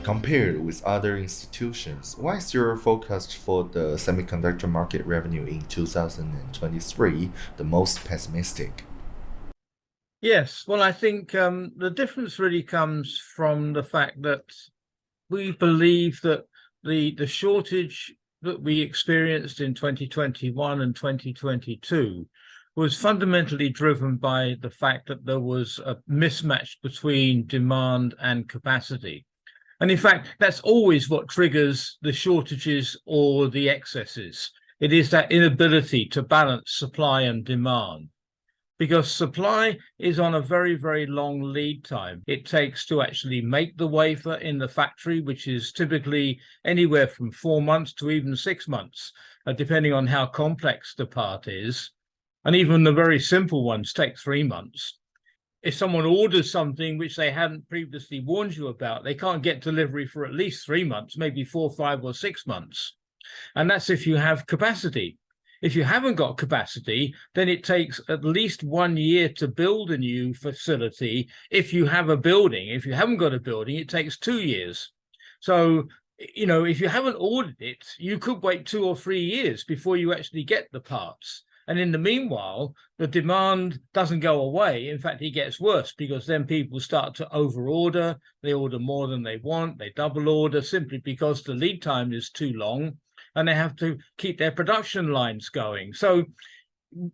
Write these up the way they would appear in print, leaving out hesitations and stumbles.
Compared with other institutions, why is your forecast for the semiconductor market revenue in 2023 the most pessimistic? Yes, well, I think the difference really comes from the fact that we believe that the shortage that we experienced in 2021 and 2022 was fundamentally driven by the fact that there was a mismatch between demand and capacity. And in fact, that's always what triggers the shortages or the excesses. It is that inability to balance supply and demand, because supply is on a very, very long lead time. It takes to actually make the wafer in the factory, which is typically anywhere from 4 months to even 6 months, depending on how complex the part is. And even the very simple ones take 3 months. If someone orders something which they hadn't previously warned you about, they can't get delivery for at least 3 months, maybe 4, 5, or 6 months. And that's if you have capacity. If you haven't got capacity, then it takes at least 1 year to build a new facility. If you have a building, if you haven't got a building, it takes 2 years. So, if you haven't ordered it, you could wait 2 or 3 years before you actually get the parts. And in the meanwhile, the demand doesn't go away. In fact, it gets worse, because then people start to overorder. They order more than they want. They double order simply because the lead time is too long, and they have to keep their production lines going. So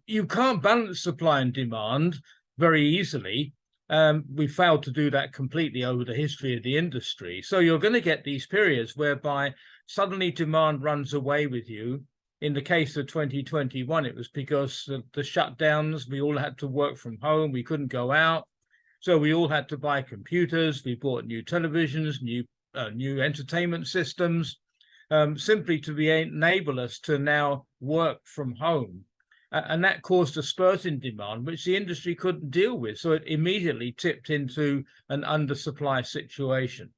you can't balance supply and demand very easily. We failed to do that completely over the history of the industry. So you're going to get these periods whereby suddenly demand runs away with you. In the case of 2021, it was because of the shutdowns. We all had to work from home. We couldn't go out. So we all had to buy computers. We bought new televisions, new entertainment systems, simply to enable us to now work from home. And that caused a spurt in demand, which the industry couldn't deal with. So it immediately tipped into an undersupply situation.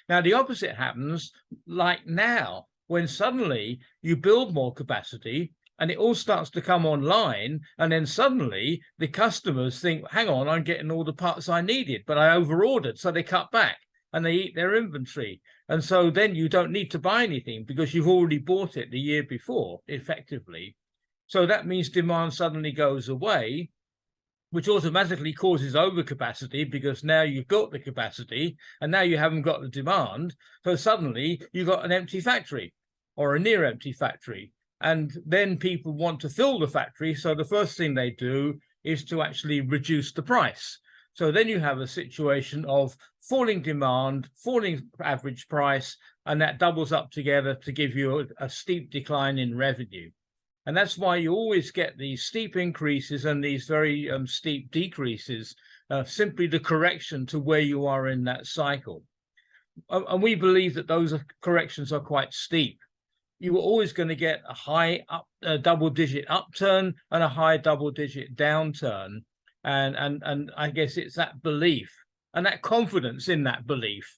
Now, the opposite happens like now, when suddenly you build more capacity and it all starts to come online, and then suddenly the customers think, hang on, I'm getting all the parts I needed, but I overordered, so they cut back and they eat their inventory. And so then you don't need to buy anything because you've already bought it the year before, effectively. So that means demand suddenly goes away, which automatically causes overcapacity, because now you've built the capacity and now you haven't got the demand. So suddenly you've got an empty factory or a near empty factory. And then people want to fill the factory. So the first thing they do is to actually reduce the price. So then you have a situation of falling demand, falling average price, and that doubles up together to give you a steep decline in revenue. And that's why you always get these steep increases and these very steep decreases, simply the correction to where you are in that cycle. And we believe that those corrections are quite steep. You were always going to get a high double-digit upturn and a high double-digit downturn. And I guess it's that belief and that confidence in that belief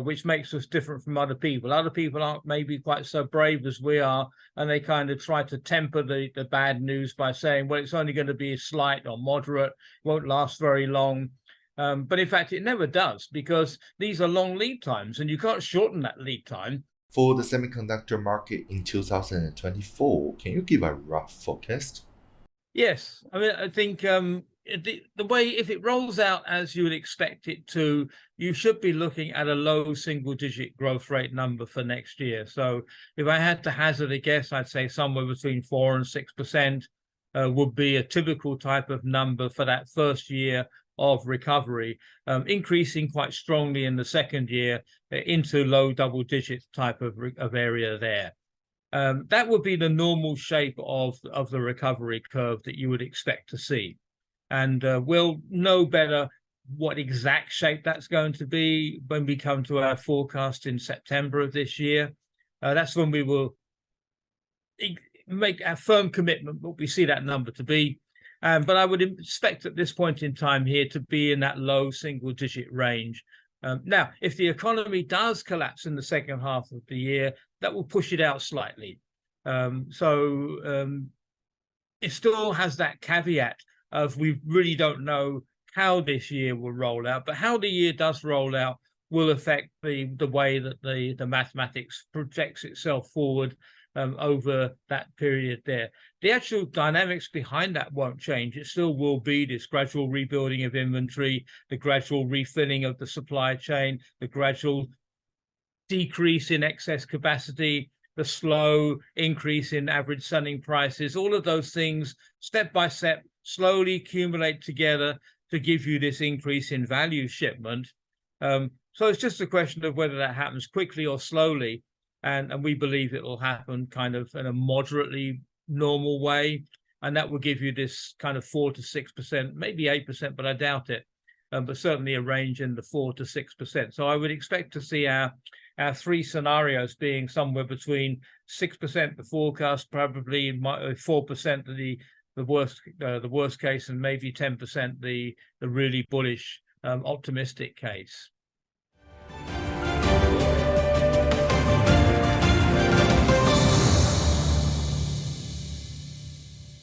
which makes us different from other people. Other people aren't maybe quite so brave as we are, and they kind of try to temper the bad news by saying, well, it's only going to be slight or moderate, won't last very long. But in fact, it never does, because these are long lead times and you can't shorten that lead time. For the semiconductor market in 2024, can you give a rough forecast? Yes, I mean, I think the way, if it rolls out as you would expect it to, you should be looking at a low single-digit growth rate number for next year. So if I had to hazard a guess, I'd say somewhere between 4 and 6% would be a typical type of number for that first year of recovery, increasing quite strongly in the second year into low double-digit type of area there. That would be the normal shape of the recovery curve that you would expect to see. And we'll know better what exact shape that's going to be when we come to our forecast in September of this year. That's when we will make a firm commitment what we see that number to be. But I would expect at this point in time here to be in that low single-digit range. Now, if the economy does collapse in the second half of the year, that will push it out slightly. It still has that caveat of we really don't know how this year will roll out, but how the year does roll out will affect the way that the mathematics projects itself forward over that period there. The actual dynamics behind that won't change. It still will be this gradual rebuilding of inventory, the gradual refilling of the supply chain, the gradual decrease in excess capacity, the slow increase in average selling prices. All of those things, step by step, slowly accumulate together to give you this increase in value shipment. So it's just a question of whether that happens quickly or slowly. And we believe it will happen kind of in a moderately normal way. And that will give you this kind of 4 to 6%, maybe 8%, but I doubt it. But certainly a range in the 4 to 6%. So I would expect to see our three scenarios being somewhere between 6% the forecast, probably 4% the worst case, and maybe 10% the really bullish optimistic case.